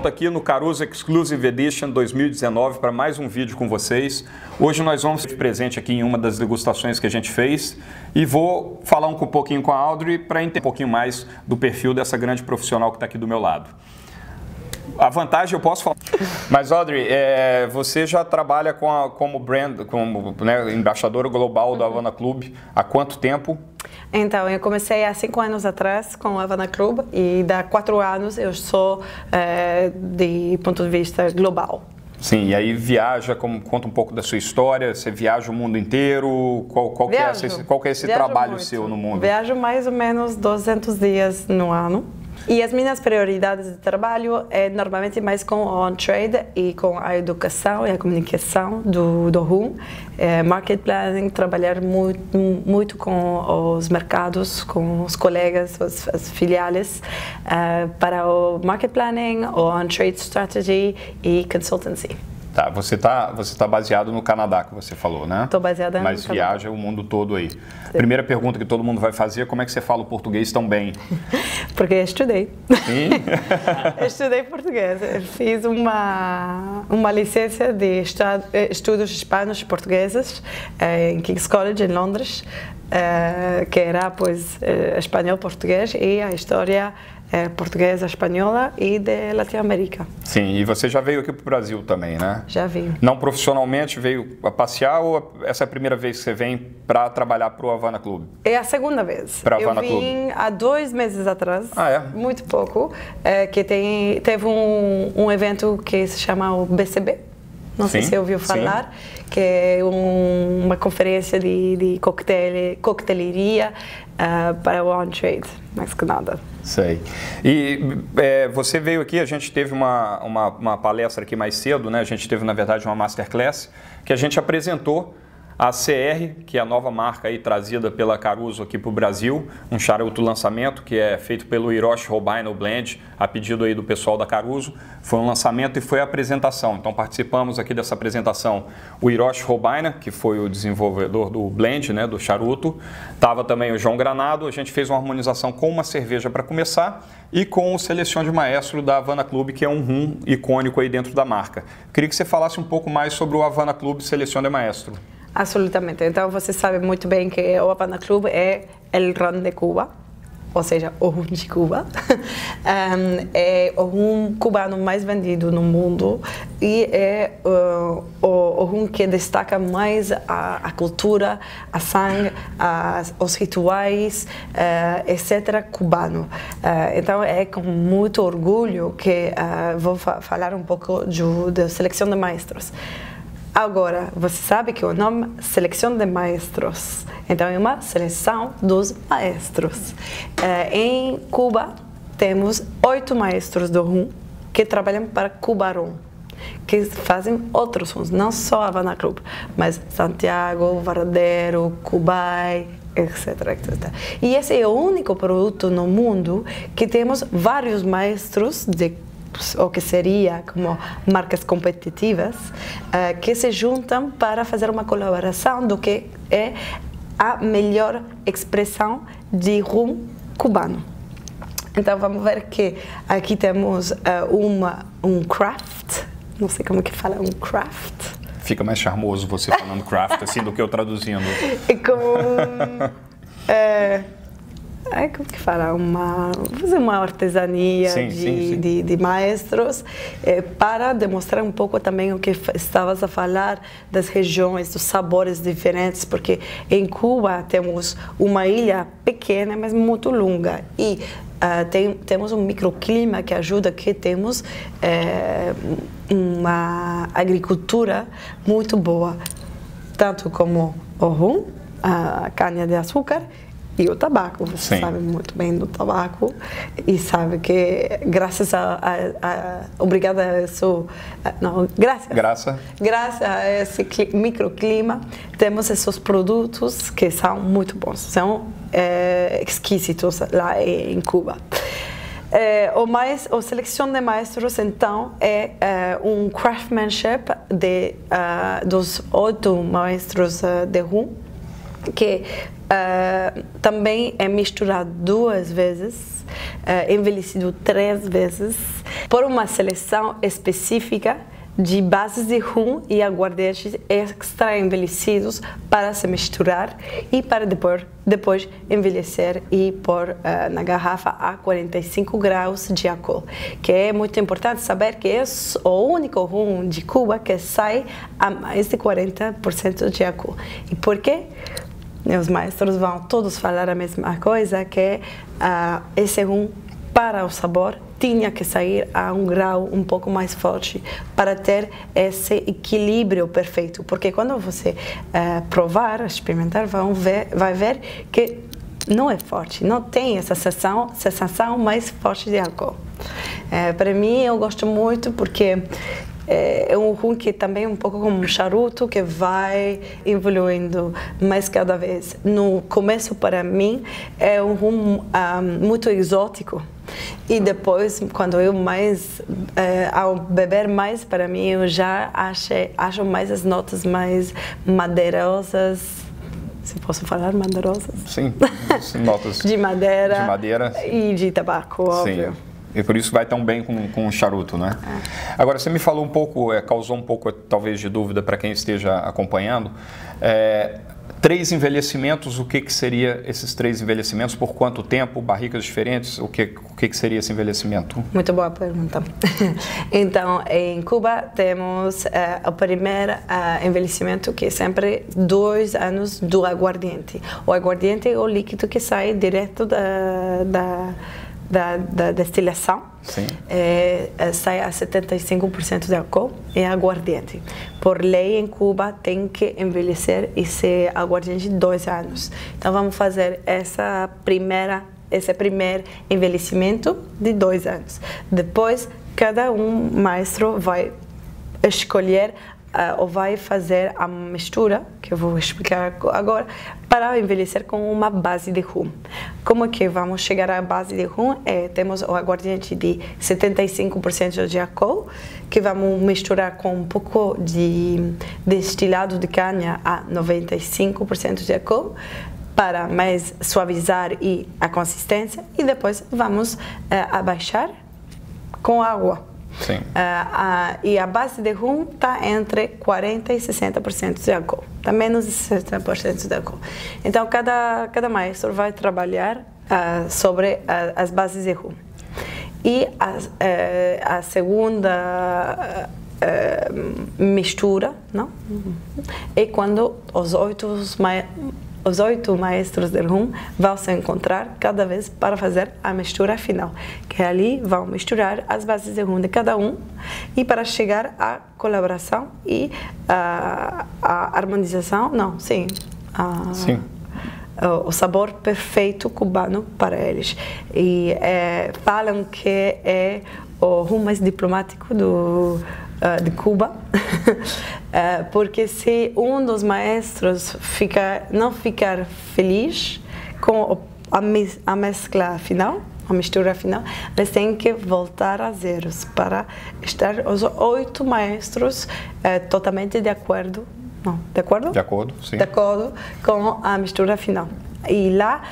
volta aqui no Caruso Exclusive Edition 2019 para mais um vídeo com vocês. Hoje nós vamos estar presente aqui em uma das degustações que a gente fez e vou falar um pouquinho com a Audrey para entender um pouquinho mais do perfil dessa grande profissional que está aqui do meu lado. A vantagem eu posso falar. Mas Audrey, você já trabalha como brand, como embaixadora global do Havana Club há quanto tempo? Então, eu comecei há 5 anos atrás com o Havana Club e há 4 anos eu sou de ponto de vista global. Sim, e aí viaja, conta um pouco da sua história, você viaja o mundo inteiro, qual que é esse trabalho muito. Seu no mundo? Viajo mais ou menos 200 dias no ano. E as minhas prioridades de trabalho é normalmente mais com o on-trade e com a educação e a comunicação do rum, market planning, trabalhar muito com os mercados, com os colegas, as filiais, para o market planning, o on-trade strategy e consultancy. Tá, você tá baseado no Canadá, que você falou, né? Estou baseada no Canadá. Mas viaja o mundo todo aí. Sim. Primeira pergunta que todo mundo vai fazer é como é que você fala o português tão bem? Porque eu estudei. Sim? Eu estudei português. Eu fiz uma licença de estudos hispânicos e portugueses em King's College, em Londres, que era, pois, espanhol-português e a história portuguesa, espanhola e de Latinoamérica. Sim, e você já veio aqui para o Brasil também, né? Já vim. Não profissionalmente, veio a passear ou essa é a primeira vez que você vem para trabalhar para o Havana Club? É a segunda vez. Para o Havana Club? Eu vim há 2 meses atrás, muito pouco, que teve um evento que se chama o BCB. Não sei se você ouviu falar, que é uma conferência de coquetelaria para o on-trade, mais que nada. Sei. E você veio aqui, a gente teve uma palestra aqui mais cedo, né? A gente teve, na verdade, uma masterclass que a gente apresentou a CR, que é a nova marca aí trazida pela Caruso aqui para o Brasil, um charuto lançamento que é feito pelo Hiroshi Hobino Blend, a pedido aí do pessoal da Caruso. Foi um lançamento e foi a apresentação. Então participamos aqui dessa apresentação o Hiroshi Hobino, que foi o desenvolvedor do blend, né, do charuto. Tava também o João Granado. A gente fez uma harmonização com uma cerveja para começar e com o Seleção de Maestro da Havana Club, que é um rum icônico aí dentro da marca. Queria que você falasse um pouco mais sobre o Havana Club Seleção de Maestro. Absolutamente. Então, você sabe muito bem que o Havana Club é o rum de Cuba, ou seja, o rum de Cuba. É o rum cubano mais vendido no mundo e é o rum que destaca mais a cultura, a sangue, os rituais, etc. cubano. Então, é com muito orgulho que vou falar um pouco da Seleção de Maestros. Agora, você sabe que o nome Seleção de Maestros, então é uma seleção dos maestros. Em Cuba, temos 8 maestros do rum que trabalham para Cuba Rum, que fazem outros rums, não só Havana Club, mas Santiago, Varadero, Cubay, etc, etc. E esse é o único produto no mundo que temos vários maestros ou que seria como marcas competitivas, que se juntam para fazer uma colaboração do que é a melhor expressão de rum cubano. Então vamos ver que aqui temos um craft, não sei como que fala, um craft. Fica mais charmoso você falando craft assim do que eu traduzindo. É como como que fala? Fazer uma artesania de maestros para demonstrar um pouco também o que estavas a falar das regiões, dos sabores diferentes, porque em Cuba temos uma ilha pequena, mas muito longa e temos um microclima que ajuda que temos uma agricultura muito boa, tanto como o rum, a cana-de-açúcar e o tabaco. Você sabe muito bem do tabaco e sabe que graças obrigada a isso, graças a esse microclima temos esses produtos que são muito bons, são exquisitos lá em Cuba. O Seleção de Maestros, então, é um craftsmanship dos 8 maestros de rum, que também é misturado 2 vezes, envelhecido 3 vezes por uma seleção específica de bases de rum e aguardentes extra envelhecidos para se misturar e para depois envelhecer e pôr na garrafa a 45 graus de álcool, que é muito importante saber que é o único rum de Cuba que sai a mais de 40% de álcool. E por quê? Os maestros vão todos falar a mesma coisa, que esse rum, para o sabor, tinha que sair a um grau um pouco mais forte para ter esse equilíbrio perfeito. Porque quando você provar, experimentar, vai ver que não é forte, não tem essa sensação mais forte de álcool. Para mim, eu gosto muito porque é um rum que também é um pouco como um charuto, que vai evoluindo mais cada vez. No começo, para mim, é um rum muito exótico. E depois, quando eu ao beber mais, para mim, eu já acho mais as notas mais madeirosas. Se posso falar madeirosas? Sim, notas de madeira sim. E de tabaco, óbvio. Sim. E por isso vai tão bem com o charuto, né? Agora, você me falou um pouco, causou um pouco, talvez, de dúvida para quem esteja acompanhando. 3 envelhecimentos, o que seria esses 3 envelhecimentos? Por quanto tempo? Barricas diferentes? O que seria esse envelhecimento? Muito boa pergunta. Então, em Cuba temos o primeiro envelhecimento, que é sempre 2 anos do aguardiente. O aguardiente é o líquido que sai direto da destilação. Sim. Sai a 75% de álcool e aguardiente. Por lei, em Cuba, tem que envelhecer esse aguardiente 2 anos. Então, vamos fazer esse primeiro envelhecimento de 2 anos. Depois, cada maestro vai escolher ou vai fazer a mistura, que eu vou explicar agora, para envelhecer com uma base de rum. Como é que vamos chegar à base de rum? Temos o aguardiente de 75% de álcool, que vamos misturar com um pouco de destilado de canha a 95% de álcool, para mais suavizar a consistência, e depois vamos abaixar com água. Sim. E a base de rum está entre 40% e 60% de álcool, está menos de 60% de álcool. Então, cada maestro vai trabalhar sobre as bases de rum. E a segunda mistura, não? É quando os 8 maestros de rum vão se encontrar cada vez para fazer a mistura final, que ali vão misturar as bases de rum de cada um, e para chegar à colaboração e à harmonização, sim. O sabor perfeito cubano para eles. E falam que é o rum mais diplomático de Cuba, porque se um dos maestros não ficar feliz com a mescla final, a mistura final, eles têm que voltar a zeros para estar os 8 maestros totalmente de acordo. Não, de acordo? De acordo, sim. De acordo com a mistura final. E lá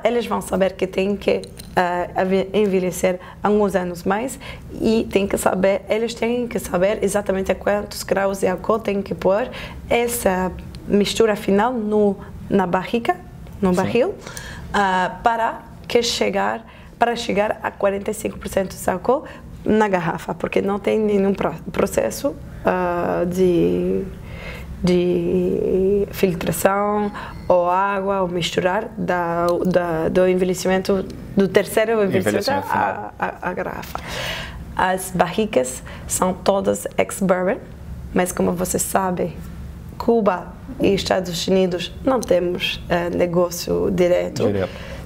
eles vão saber que tem que envelhecer alguns anos mais, e eles têm que saber exatamente a quantos graus de álcool tem que pôr essa mistura final na barrica, no barril, para chegar a 45% de álcool na garrafa, porque não tem nenhum processo de filtração ou água, ou misturar do envelhecimento, do terceiro envelhecimento à garrafa. As barricas são todas ex-bourbon, mas como você sabe, Cuba e Estados Unidos não temos negócio direto.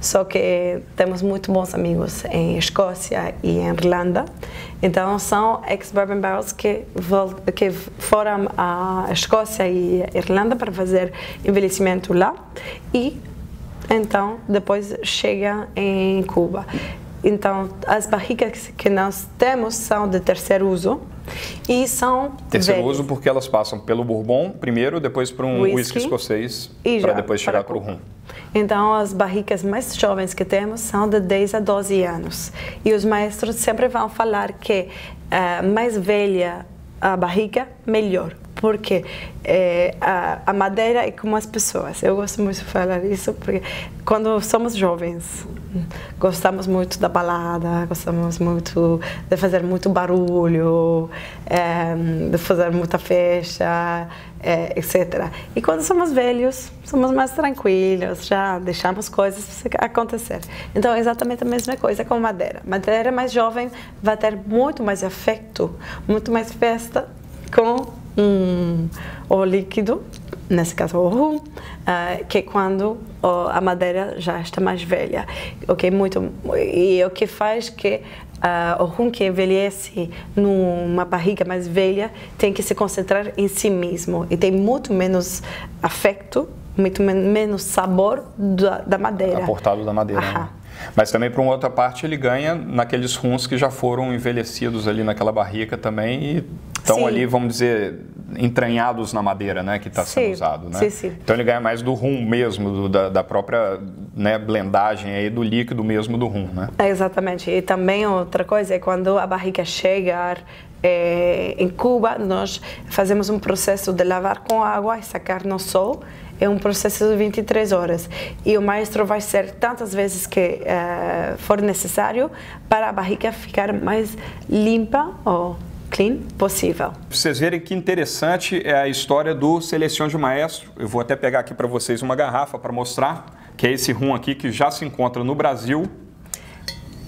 Só que temos muito bons amigos em Escócia e em Irlanda. Então, são ex-bourbon barrels que foram à Escócia e à Irlanda para fazer envelhecimento lá, e então depois chegam em Cuba. Então, as barricas que nós temos são de terceiro uso e são terceiro uso porque elas passam pelo bourbon primeiro, depois para um whisky escocês, para depois chegar para o rum. Então, as barricas mais jovens que temos são de 10 a 12 anos. E os maestros sempre vão falar que mais velha a barrica, melhor. Porque a madeira é como as pessoas. Eu gosto muito de falar isso, porque quando somos jovens, gostamos muito da balada, gostamos muito de fazer muito barulho, de fazer muita festa, etc. E quando somos velhos, somos mais tranquilos, já deixamos coisas acontecer. Então, é exatamente a mesma coisa com madeira. Madeira mais jovem vai ter muito mais afeto, muito mais festa com o líquido, nesse caso o rum, que quando a madeira já está mais velha, e o que faz que o rum que envelhece numa barriga mais velha tem que se concentrar em si mesmo e tem muito menos afeto, muito menos sabor da madeira. Aportado da madeira. Né? Mas também, por uma outra parte, ele ganha naqueles rums que já foram envelhecidos ali naquela barrica também e estão ali, vamos dizer, entranhados na madeira, né, que está sendo usado, né? Então ele ganha mais do rum mesmo, da própria, né, blendagem aí do líquido mesmo do rum, né? Exatamente. E também outra coisa é quando a barrica chegar em Cuba, nós fazemos um processo de lavar com água e sacar no sol. É um processo de 23 horas e o maestro vai ser tantas vezes que for necessário para a barrica ficar mais limpa ou clean possível. Vocês verem que interessante é a história do Seleção de Maestro. Eu vou até pegar aqui para vocês uma garrafa para mostrar, que é esse rum aqui que já se encontra no Brasil.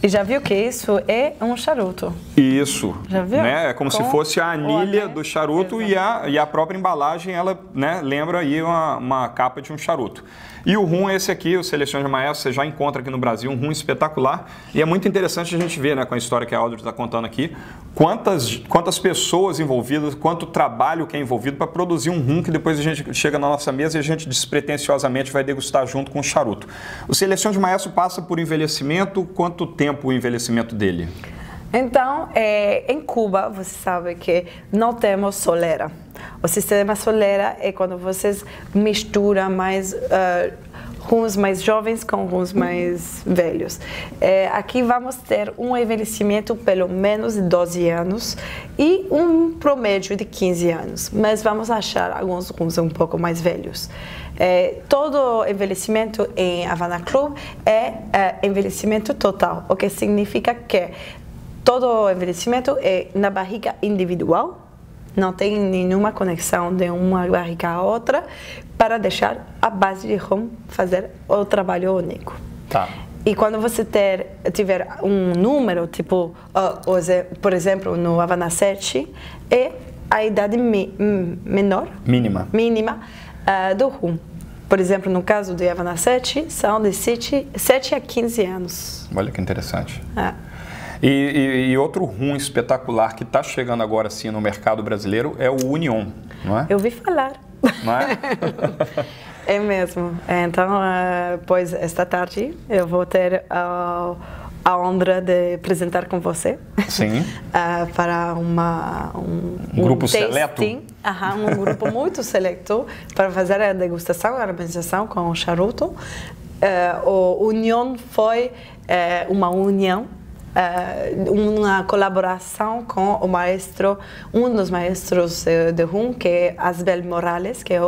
E já viu que isso é um charuto? Isso. Já viu? Né? É como se fosse a anilha do charuto e a própria embalagem, ela, né, lembra aí uma capa de um charuto. E o rum é esse aqui, o Seleção de Maestro, você já encontra aqui no Brasil, um rum espetacular. E é muito interessante a gente ver, né, com a história que a Audrey está contando aqui, quantas pessoas envolvidas, quanto trabalho que é envolvido para produzir um rum que depois a gente chega na nossa mesa e a gente despretensiosamente vai degustar junto com o charuto. O Seleção de Maestro passa por envelhecimento, quanto tempo o envelhecimento dele? Então, em Cuba, você sabe que não temos solera. O sistema solera é quando vocês misturam mais rums mais jovens com rums mais velhos. Aqui vamos ter um envelhecimento pelo menos de 12 anos e um promédio de 15 anos, mas vamos achar alguns rums um pouco mais velhos. Todo envelhecimento em Havana Club é envelhecimento total, o que significa que todo envelhecimento é na barrica individual, não tem nenhuma conexão de uma barrica a outra, para deixar a base de rum fazer o trabalho único. Tá. E quando você tiver um número, tipo, por exemplo, no Havana 7, é a idade menor, mínima do rum. Por exemplo, no caso do Havana 7, são de 7 a 15 anos. Olha que interessante. E outro rum espetacular que está chegando agora sim no mercado brasileiro é o Union, não é? Eu ouvi falar. Não é? É mesmo. Então, pois esta tarde eu vou ter a honra de apresentar com você. Sim. Para um grupo tasting, seleto? Um grupo muito seleto para fazer a degustação, a harmonização com o charuto. O Union foi uma união, uma colaboração com o maestro, um dos maestros de rum, que é Asbel Morales, que é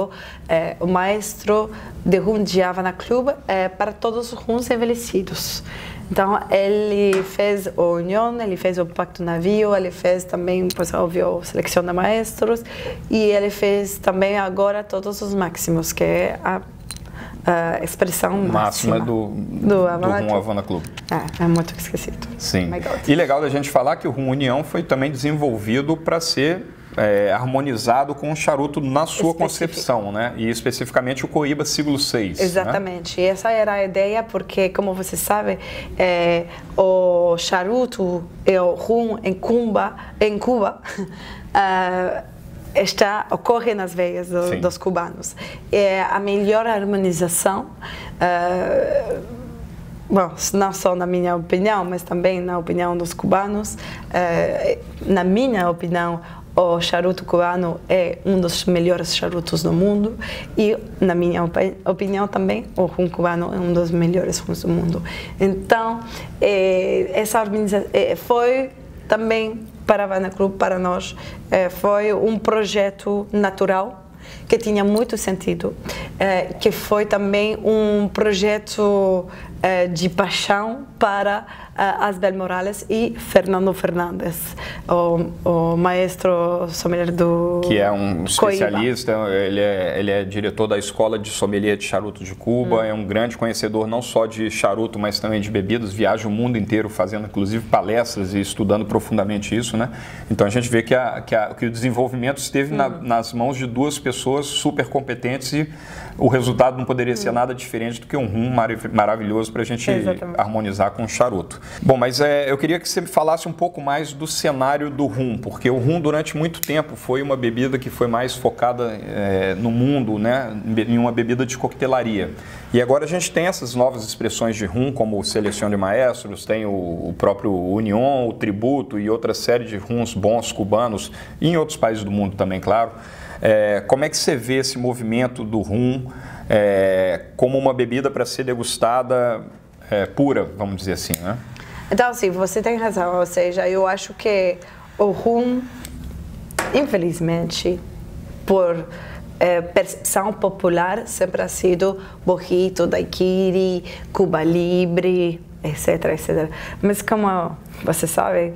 o maestro de rum de Havana Club para todos os rums envelhecidos. Então, ele fez o União, ele fez o Pacto Navio, ele fez também, pois, óbvio, a Seleção de Maestros, e ele fez também agora todos os máximos, que é a expressão máxima do rum Havana Club. É muito esquisito. Sim. E legal da gente falar que o rum União foi também desenvolvido para ser harmonizado com o charuto na sua concepção, né? E especificamente o Cohiba Siglo VI. Exatamente. Né? Essa era a ideia, porque, como você sabe, o charuto e o rum em Cuba ocorre nas veias dos cubanos. É a melhor harmonização, bom, não só na minha opinião, mas também na opinião dos cubanos. Na minha opinião, o charuto cubano é um dos melhores charutos do mundo e, na minha opinião também, o rum cubano é um dos melhores rums do mundo. Então, essa organização foi também para a Havana Club, para nós, foi um projeto natural que tinha muito sentido, que foi também um projeto de paixão para Asbel Morales e Fernando Fernandes, o maestro sommelier do que é um especialista, ele é diretor da Escola de Sommelier de Charuto de Cuba, é um grande conhecedor não só de charuto, mas também de bebidas, viaja o mundo inteiro fazendo inclusive palestras e estudando profundamente isso, né? Então a gente vê que o desenvolvimento esteve nas mãos de duas pessoas super competentes e o resultado não poderia ser nada diferente do que um rum maravilhoso para a gente harmonizar com o charuto. Bom, mas eu queria que você me falasse um pouco mais do cenário do rum, porque o rum durante muito tempo foi uma bebida que foi mais focada no mundo, né, em uma bebida de coquetelaria. E agora a gente tem essas novas expressões de rum, como o Selección de Maestros, tem o próprio Unión, o Tributo e outra série de rums bons cubanos, e em outros países do mundo também, claro. Como é que você vê esse movimento do rum como uma bebida para ser degustada pura, vamos dizer assim, né? Então, sim, você tem razão, ou seja, eu acho que o rum, infelizmente, por percepção popular, sempre ha sido mojito, daiquiri, Cuba Libre, etc, etc. Mas como você sabe,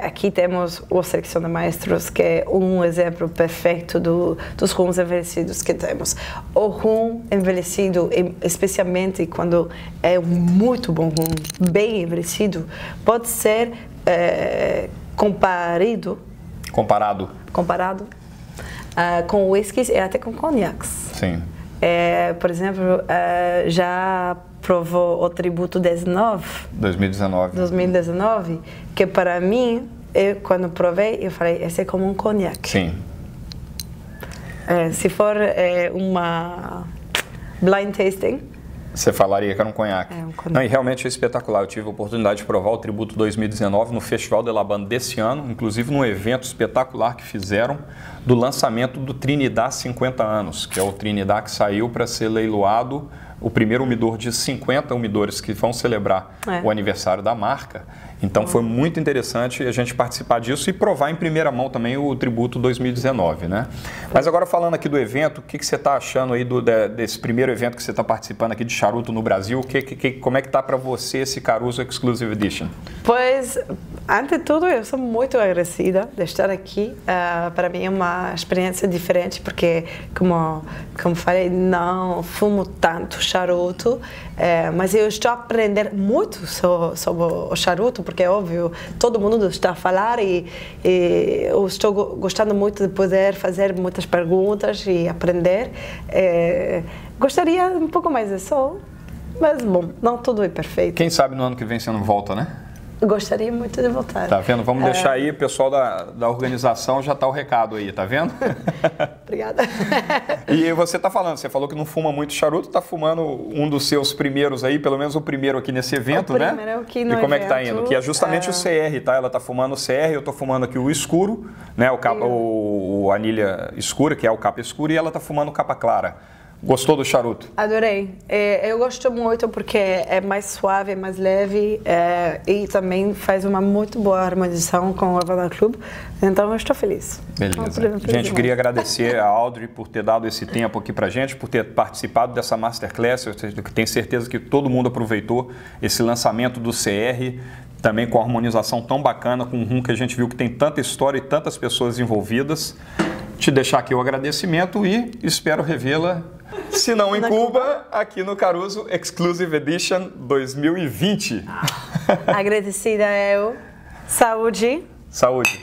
aqui temos o Selección de Maestros, que é um exemplo perfeito dos rums envelhecidos que temos. O rum envelhecido, especialmente quando é um muito bom rum, bem envelhecido, pode ser comparado com whiskies e até com conhaques. Sim. Por exemplo, já provou o Tributo 2019, que para mim, quando provei, eu falei, esse é como um conhaque. Sim. Se for uma blind tasting, você falaria que era um conhaque. Um conhaque. Não, e realmente é espetacular. Eu tive a oportunidade de provar o Tributo 2019 no Festival de La Banda desse ano, inclusive num evento espetacular que fizeram do lançamento do Trinidad 50 anos, que é o Trinidad que saiu para ser leiloado, o primeiro umidor de 50 umidores que vão celebrar o aniversário da marca. Então foi muito interessante a gente participar disso e provar em primeira mão também o Tributo 2019, né? Mas agora falando aqui do evento, o que você está achando aí desse primeiro evento que você está participando aqui de charuto no Brasil? Como é que está para você esse Caruso Exclusive Edition? Pois, ante tudo, eu sou muito agradecida de estar aqui. Para mim é uma experiência diferente, porque, como falei, não fumo tanto charuto, mas eu estou a aprender muito sobre o charuto, porque é óbvio, todo mundo está a falar e eu estou gostando muito de poder fazer muitas perguntas e aprender. Gostaria um pouco mais disso, mas bom, não tudo é perfeito. Quem sabe no ano que vem você não volta, né? Gostaria muito de voltar. Tá vendo? Vamos deixar aí, o pessoal da organização já tá o recado aí, tá vendo? Obrigada. E você falou que não fuma muito charuto, tá fumando um dos seus primeiros aí, pelo menos o primeiro aqui nesse evento, né? O primeiro aqui no evento. E como evento, é que tá indo? Que é justamente o CR, tá? Ela tá fumando o CR, eu tô fumando aqui o escuro, né? O anilha escura, que é o capa escura, e ela tá fumando o capa clara. Gostou do charuto? Adorei. Eu gosto muito porque é mais suave, mais leve e também faz uma muito boa harmonização com o Havana Club. Então eu estou feliz. Beleza. Gente, queria agradecer a Audrey por ter dado esse tempo aqui pra gente, por ter participado dessa Masterclass. Eu tenho certeza que todo mundo aproveitou esse lançamento do CR, também com a harmonização tão bacana, com um rum que a gente viu que tem tanta história e tantas pessoas envolvidas. Te deixar aqui o agradecimento e espero revê-la, se não em Cuba, aqui no Caruso Exclusive Edition 2020. Agradecida eu. Saúde. Saúde.